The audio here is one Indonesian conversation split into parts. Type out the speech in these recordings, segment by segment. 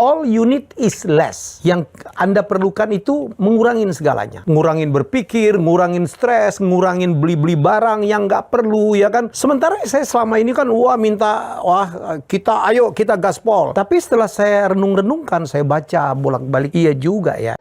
all you need is less. Yang Anda perlukan itu mengurangin segalanya. Ngurangin berpikir, ngurangin stres, ngurangin beli-beli barang yang nggak perlu, ya kan. Sementara saya selama ini kan, ayo kita gaspol. Tapi setelah saya renung-renungkan, saya baca bolak-balik, iya juga ya.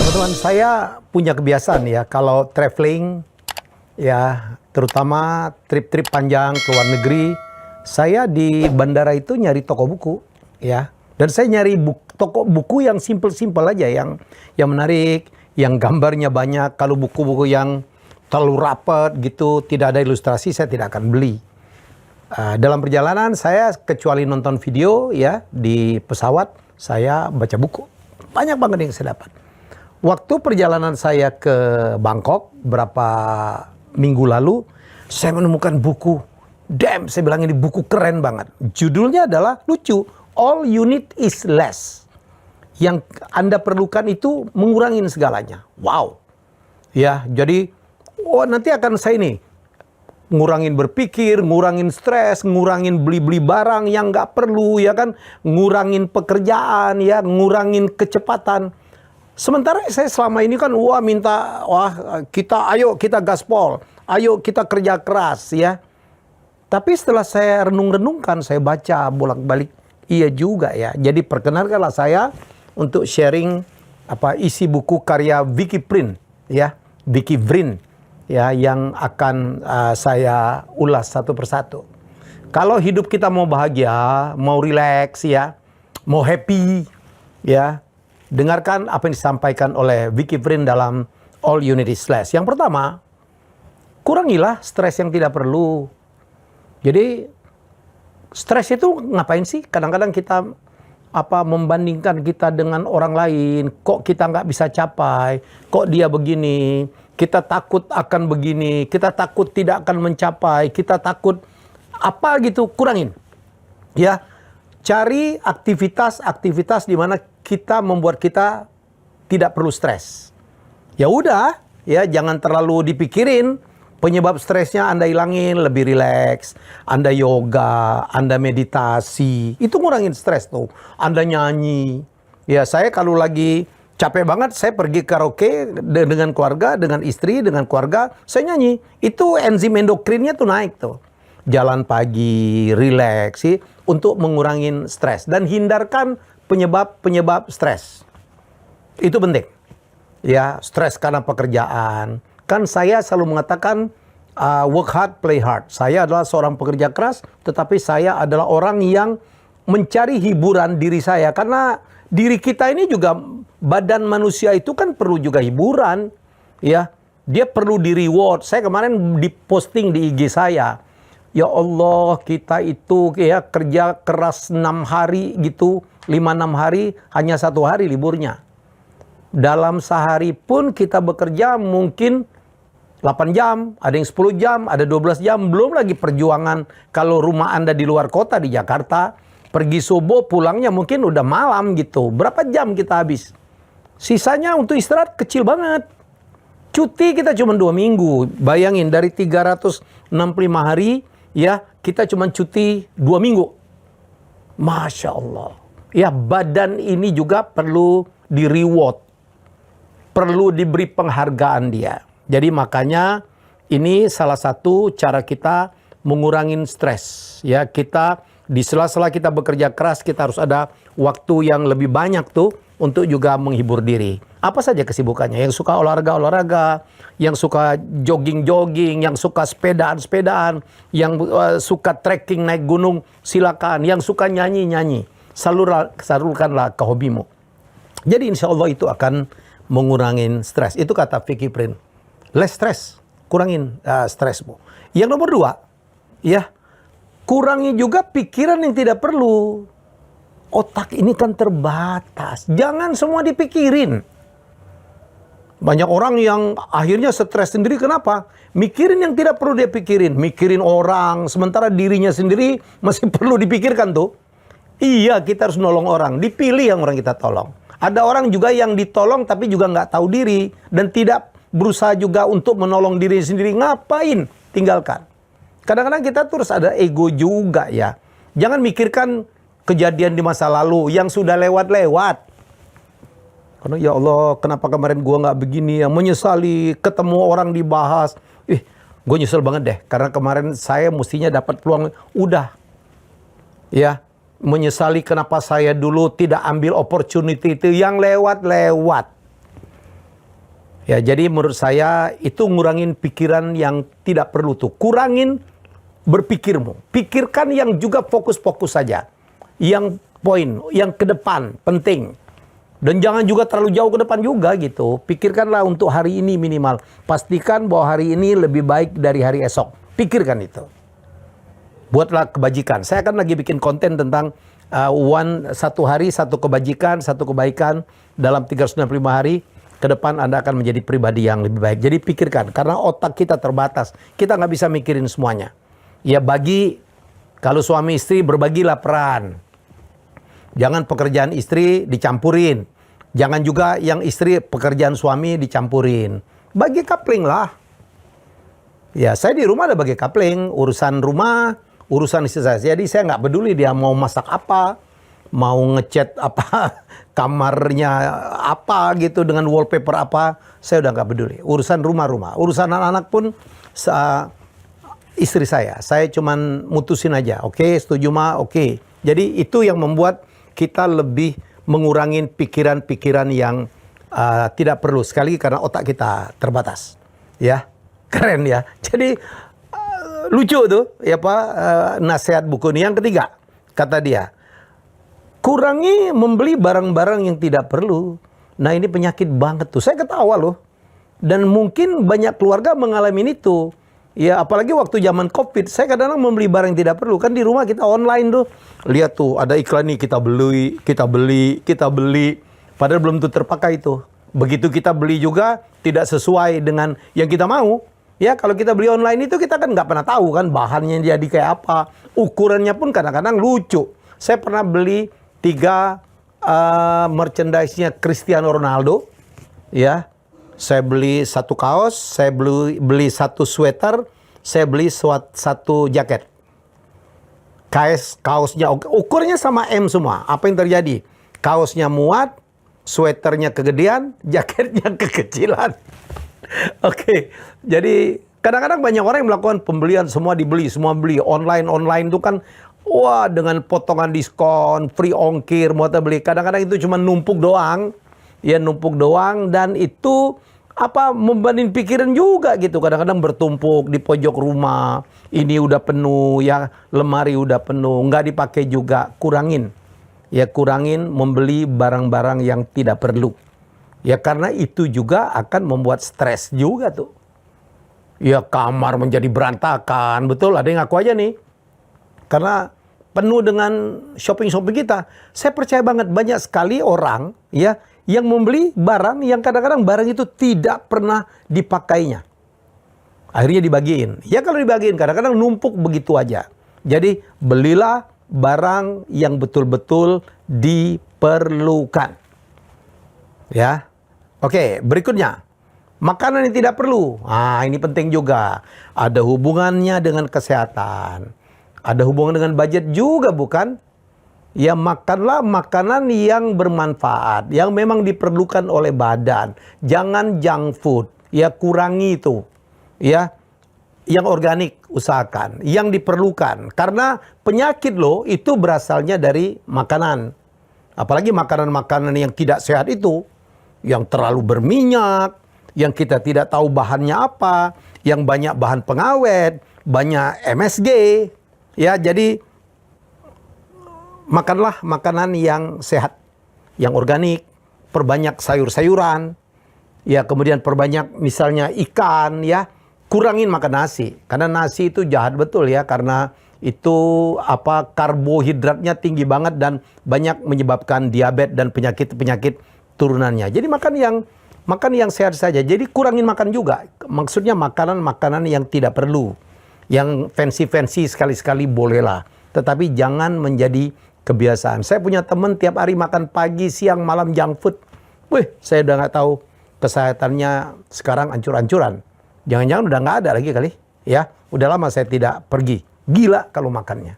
Teman-teman, saya punya kebiasaan ya, kalau traveling, ya terutama trip-trip panjang ke luar negeri, saya di bandara itu nyari toko buku, ya. Dan saya nyari toko buku yang simple-simple aja, yang menarik, yang gambarnya banyak. Kalau buku-buku yang terlalu rapat gitu, tidak ada ilustrasi, saya tidak akan beli. Dalam perjalanan saya, kecuali nonton video ya di pesawat, saya baca buku. Banyak banget yang saya dapat. Waktu perjalanan saya ke Bangkok berapa minggu lalu, saya menemukan buku. Damn, saya bilang ini buku keren banget. Judulnya adalah lucu, All You Need Is Less. Yang Anda perlukan itu mengurangin segalanya. Wow. Ya, jadi nanti akan saya ini ngurangin berpikir, ngurangin stres, ngurangin beli-beli barang yang nggak perlu, ya kan, ngurangin pekerjaan, ya, ngurangin kecepatan. Sementara saya selama ini kan ayo kita gaspol, ayo kita kerja keras, ya. Tapi setelah saya renung-renungkan, saya baca bolak-balik, iya juga ya. Jadi perkenalkanlah saya untuk sharing isi buku karya Vicky Vrin, ya, Vicky Vrin, ya, yang akan saya ulas satu persatu. Kalau hidup kita mau bahagia, mau rileks, ya, mau happy, ya, dengarkan apa yang disampaikan oleh Vicky Vrin dalam All You Need Is Less. Yang pertama, kurangilah stres yang tidak perlu. Jadi, stres itu ngapain sih? Kadang-kadang kita membandingkan kita dengan orang lain. Kok kita nggak bisa capai? Kok dia begini? Kita takut akan begini. Kita takut tidak akan mencapai. Kita takut apa gitu, kurangin. Ya, cari aktivitas-aktivitas di mana kita membuat kita tidak perlu stres. Ya udah, ya jangan terlalu dipikirin. Penyebab stresnya Anda hilangin, lebih rileks. Anda yoga, Anda meditasi, itu ngurangin stres tuh. Anda nyanyi. Ya, saya kalau lagi capek banget, saya pergi karaoke dengan keluarga, dengan istri, dengan keluarga, saya nyanyi. Itu enzim endokrinnya tuh naik tuh. Jalan pagi, rileks sih, untuk mengurangin stres. Dan hindarkan penyebab stres. Itu penting. Ya, stres karena pekerjaan. Kan saya selalu mengatakan work hard, play hard. Saya adalah seorang pekerja keras, tetapi saya adalah orang yang mencari hiburan diri saya. Karena diri kita ini juga, badan manusia itu kan perlu juga hiburan. Ya, dia perlu di reward. Saya kemarin diposting di IG saya. Ya Allah, kita itu ya kerja keras 6 hari gitu, 5-6 hari, hanya 1 hari liburnya. Dalam sehari pun kita bekerja mungkin 8 jam, ada yang 10 jam, ada 12 jam, belum lagi perjuangan kalau rumah Anda di luar kota, di Jakarta, pergi subuh, pulangnya mungkin udah malam gitu. Berapa jam kita habis? Sisanya untuk istirahat kecil banget. Cuti kita cuma 2 minggu. Bayangin, dari 365 hari, ya, kita cuma cuti 2 minggu. Masya Allah. Ya, badan ini juga perlu di reward. Perlu diberi penghargaan dia. Jadi makanya ini salah satu cara kita mengurangin stres. Ya, kita di sela-sela kita bekerja keras, kita harus ada waktu yang lebih banyak tuh untuk juga menghibur diri. Apa saja kesibukannya? Yang suka olahraga, yang suka jogging, yang suka sepedaan, yang suka trekking naik gunung, silakan. Yang suka nyanyi. Salurkanlah ke hobimu. Jadi insya Allah itu akan mengurangin stres. Itu kata Vicky Vrin. Less stress, kurangin stresmu. Yang nomor 2, ya, kurangi juga pikiran yang tidak perlu. Otak ini kan terbatas. Jangan semua dipikirin. Banyak orang yang akhirnya stres sendiri. Kenapa? Mikirin yang tidak perlu dia pikirin. Mikirin orang, sementara dirinya sendiri masih perlu dipikirkan tuh. Iya, kita harus nolong orang. Dipilih yang orang kita tolong. Ada orang juga yang ditolong tapi juga nggak tahu diri. Dan tidak berusaha juga untuk menolong diri sendiri. Ngapain tinggalkan. Kadang-kadang kita terus ada ego juga ya. Jangan mikirkan kejadian di masa lalu yang sudah lewat-lewat. Karena ya Allah, kenapa kemarin gua nggak begini ya, menyesali, ketemu orang dibahas. Gue nyesel banget deh, karena kemarin saya mestinya dapat peluang, udah. Ya, menyesali kenapa saya dulu tidak ambil opportunity itu yang lewat-lewat. Ya, jadi menurut saya itu ngurangin pikiran yang tidak perlu tuh. Kurangin berpikirmu. Pikirkan yang juga fokus-fokus saja. Yang poin, yang ke depan, penting. Dan jangan juga terlalu jauh ke depan juga gitu. Pikirkanlah untuk hari ini minimal. Pastikan bahwa hari ini lebih baik dari hari esok. Pikirkan itu. Buatlah kebajikan. Saya akan lagi bikin konten tentang satu hari, satu kebajikan, satu kebaikan dalam 365 hari. Ke depan Anda akan menjadi pribadi yang lebih baik. Jadi pikirkan, karena otak kita terbatas. Kita nggak bisa mikirin semuanya. Ya bagi, kalau suami istri berbagilah peran. Jangan pekerjaan istri dicampurin. Jangan juga yang istri pekerjaan suami dicampurin. Bagi coupling lah. Ya saya di rumah ada bagi coupling. Urusan rumah, urusan istri saya. Jadi saya nggak peduli dia mau masak apa. Mau ngecat apa, kamarnya apa gitu dengan wallpaper apa, saya udah nggak peduli. Urusan rumah-rumah, urusan anak-anak pun istri saya cuman mutusin aja. Oke, setuju mah, oke. Jadi itu yang membuat kita lebih mengurangin pikiran-pikiran yang tidak perlu. Sekali karena otak kita terbatas. Ya, keren ya. Jadi lucu tuh, ya Pak, nasihat buku ini. Yang ketiga, kata dia, kurangi membeli barang-barang yang tidak perlu. Nah ini penyakit banget tuh. Saya ketawa loh. Dan mungkin banyak keluarga mengalami itu. Ya apalagi waktu zaman COVID. Saya kadang-kadang membeli barang yang tidak perlu. Kan di rumah kita online tuh. Lihat tuh ada iklan nih, kita beli, kita beli, kita beli. Padahal belum tentu terpakai itu. Begitu kita beli juga tidak sesuai dengan yang kita mau. Ya kalau kita beli online itu kita kan nggak pernah tahu kan bahannya jadi kayak apa. Ukurannya pun kadang-kadang lucu. Saya pernah beli 3 merchandise-nya Cristiano Ronaldo, ya. Saya beli 1 kaos, saya beli 1 sweater, saya beli 1 jaket. Kaosnya ukurannya sama M semua. Apa yang terjadi? Kaosnya muat, sweaternya kegedean, jaketnya kekecilan. Oke, jadi kadang-kadang banyak orang yang melakukan pembelian, semua dibeli, semua beli online itu kan. Wah, dengan potongan diskon, free ongkir, mau beli. Kadang-kadang itu cuma numpuk doang. Ya, numpuk doang. Dan itu membanding pikiran juga gitu. Kadang-kadang bertumpuk di pojok rumah. Ini udah penuh, ya lemari udah penuh. Nggak dipakai juga. Kurangin. Ya, kurangin membeli barang-barang yang tidak perlu. Ya, karena itu juga akan membuat stres juga tuh. Ya, kamar menjadi berantakan. Betul, ada yang ngaku aja nih. Karena penuh dengan shopping kita. Saya percaya banget banyak sekali orang ya yang membeli barang yang kadang-kadang barang itu tidak pernah dipakainya. Akhirnya dibagiin. Ya kalau dibagiin kadang-kadang numpuk begitu aja. Jadi belilah barang yang betul-betul diperlukan. Ya. Oke, berikutnya. Makanan yang tidak perlu. Nah, ini penting juga. Ada hubungannya dengan kesehatan. Ada hubungan dengan budget juga bukan? Ya makanlah makanan yang bermanfaat. Yang memang diperlukan oleh badan. Jangan junk food. Ya kurangi itu. Ya. Yang organik usahakan. Yang diperlukan. Karena penyakit loh itu berasalnya dari makanan. Apalagi makanan-makanan yang tidak sehat itu. Yang terlalu berminyak. Yang kita tidak tahu bahannya apa. Yang banyak bahan pengawet. Banyak MSG. Ya, jadi makanlah makanan yang sehat, yang organik, perbanyak sayur-sayuran, ya kemudian perbanyak misalnya ikan, ya kurangin makan nasi, karena nasi itu jahat betul ya, karena itu karbohidratnya tinggi banget dan banyak menyebabkan diabetes dan penyakit-penyakit turunannya. Jadi makan yang sehat saja. Jadi kurangin makan juga, maksudnya makanan-makanan yang tidak perlu. Yang fancy-fancy sekali-sekali bolehlah. Tetapi jangan menjadi kebiasaan. Saya punya teman tiap hari makan pagi, siang, malam junk food. Wih, saya udah nggak tahu kesehatannya sekarang ancur-ancuran. Jangan-jangan udah nggak ada lagi kali. Ya, Udah lama saya tidak pergi. Gila kalau makannya.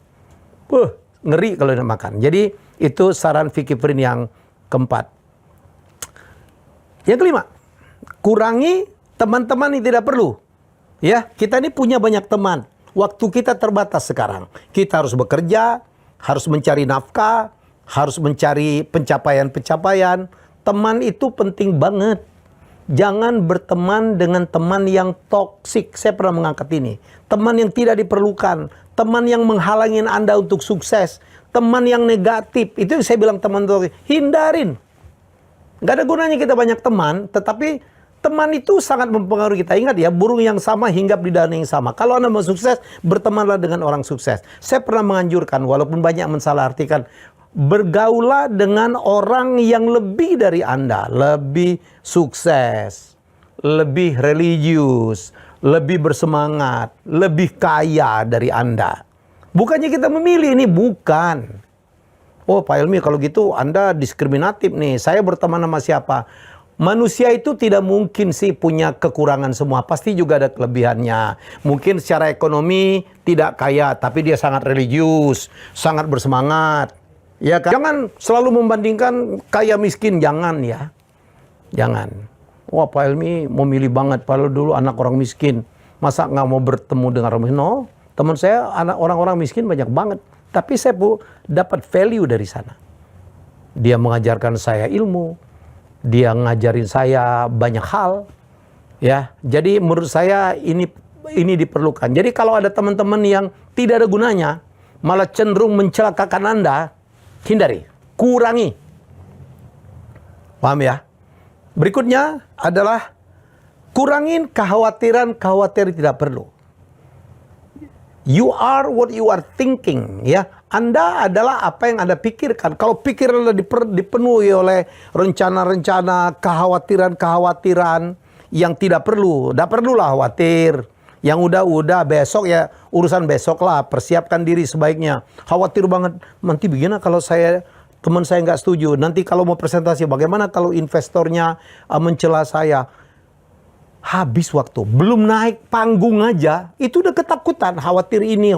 Ngeri kalau tidak makan. Jadi itu saran Vicky Prin yang keempat. Yang kelima, kurangi teman-teman yang tidak perlu. Ya, kita ini punya banyak teman. Waktu kita terbatas sekarang. Kita harus bekerja, harus mencari nafkah, harus mencari pencapaian-pencapaian. Teman itu penting banget. Jangan berteman dengan teman yang toksik. Saya pernah mengangkat ini. Teman yang tidak diperlukan. Teman yang menghalangi Anda untuk sukses. Teman yang negatif. Itu yang saya bilang teman toksik. Hindarin. Gak ada gunanya kita banyak teman. Tetapi teman itu sangat mempengaruhi kita. Ingat ya, burung yang sama hinggap di daun yang sama. Kalau Anda mau sukses, bertemanlah dengan orang sukses. Saya pernah menganjurkan, walaupun banyak mensalahartikan, bergaulah dengan orang yang lebih dari Anda. Lebih sukses, lebih religius, lebih bersemangat, lebih kaya dari Anda. Bukannya kita memilih, ini bukan. Oh Pak Helmy, kalau gitu Anda diskriminatif nih. Saya berteman sama siapa? Manusia itu tidak mungkin sih punya kekurangan semua. Pasti juga ada kelebihannya. Mungkin secara ekonomi tidak kaya, tapi dia sangat religius, sangat bersemangat. Ya kan? Jangan selalu membandingkan kaya miskin, jangan ya. Jangan. Wah Pak Helmy mau milih banget, padahal dulu anak orang miskin. Masa nggak mau bertemu dengan orang miskin? No, teman saya anak orang-orang miskin banyak banget. Tapi saya dapat value dari sana. Dia mengajarkan saya ilmu. Dia ngajarin saya banyak hal. Ya, jadi menurut saya ini diperlukan. Jadi kalau ada teman-teman yang tidak ada gunanya, malah cenderung mencelakakan Anda, hindari, kurangi. Paham ya? Berikutnya adalah kurangin kekhawatiran tidak perlu. You are what you are thinking, ya. Anda adalah apa yang Anda pikirkan. Kalau pikiran Anda dipenuhi oleh rencana-rencana, kekhawatiran yang tidak perlu, tidak perlulah khawatir. Yang udah besok ya urusan besok lah. Persiapkan diri sebaiknya. Khawatir banget, nanti begini kalau teman saya nggak setuju. Nanti kalau mau presentasi, bagaimana kalau investornya mencela saya? Habis waktu, belum naik panggung aja, itu udah ketakutan, khawatir ini.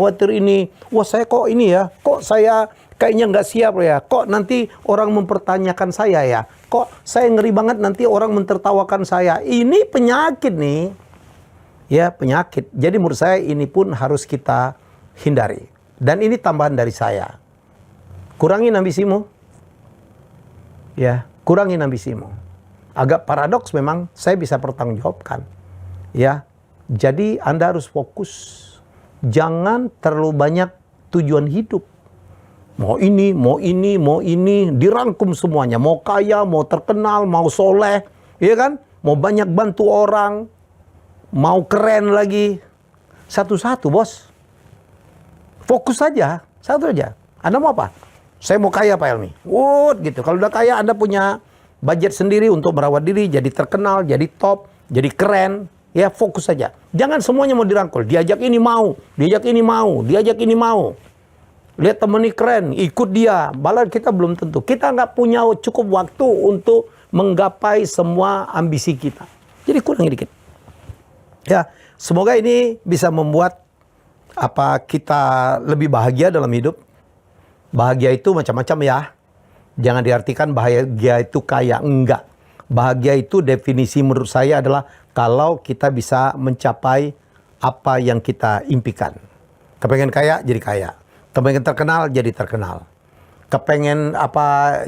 Wah saya kok ini ya, kok saya kayaknya nggak siap ya, kok nanti orang mempertanyakan saya ya, kok saya ngeri banget nanti orang mentertawakan saya. Ini penyakit nih, ya penyakit. Jadi menurut saya ini pun harus kita hindari. Dan ini tambahan dari saya, kurangin ambisimu, ya kurangin ambisimu. Agak paradoks memang, saya bisa pertanggungjawabkan. Ya, jadi Anda harus fokus. Jangan terlalu banyak tujuan hidup. Mau ini, dirangkum semuanya. Mau kaya, mau terkenal, mau soleh, ya kan? Mau banyak bantu orang, mau keren lagi. Satu-satu, bos. Fokus saja, satu aja. Anda mau apa? Saya mau kaya, Pak Helmy. Gitu. Kalau udah kaya, Anda punya budget sendiri untuk merawat diri, jadi terkenal, jadi top, jadi keren. Ya fokus saja. Jangan semuanya mau dirangkul. Diajak ini mau, diajak ini mau. Lihat temen ini keren, ikut dia. Malah kita belum tentu. Kita nggak punya cukup waktu untuk menggapai semua ambisi kita. Jadi kurangi dikit. Ya, semoga ini bisa membuat kita lebih bahagia dalam hidup. Bahagia itu macam-macam ya. Jangan diartikan bahagia itu kaya, enggak. Bahagia itu definisi menurut saya adalah kalau kita bisa mencapai apa yang kita impikan. Kepengen kaya, jadi kaya. Kepengen terkenal, jadi terkenal. Kepengen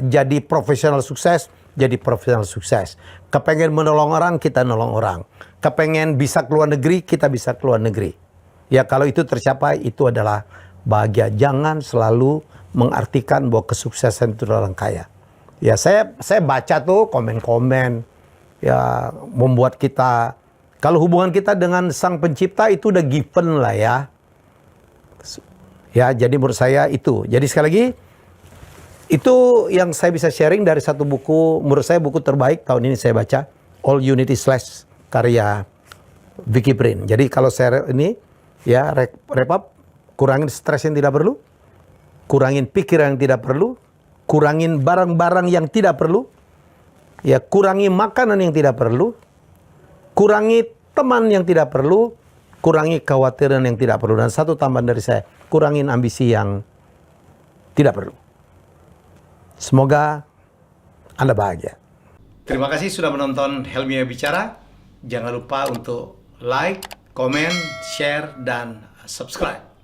jadi profesional sukses, jadi profesional sukses. Kepengen menolong orang, kita nolong orang. Kepengen bisa keluar negeri, kita bisa keluar negeri. Ya kalau itu tercapai, itu adalah bahagia. Jangan selalu mengartikan bahwa kesuksesan itu orang kaya. Ya saya baca tuh komen-komen ya membuat kita, kalau hubungan kita dengan Sang Pencipta itu udah given lah ya. Ya jadi menurut saya itu. Jadi sekali lagi itu yang saya bisa sharing dari satu buku, menurut saya buku terbaik tahun ini saya baca, All You Need Is Less, karya Vicky Prin. Jadi kalau saya ini ya wrap up, kurangin stres yang tidak perlu. Kurangin pikiran yang tidak perlu, kurangin barang-barang yang tidak perlu, ya kurangi makanan yang tidak perlu, kurangi teman yang tidak perlu, kurangi kekhawatiran yang tidak perlu. Dan satu tambahan dari saya, kurangin ambisi yang tidak perlu. Semoga Anda bahagia. Terima kasih sudah menonton Helmi Bicara. Jangan lupa untuk like, komen, share, dan subscribe.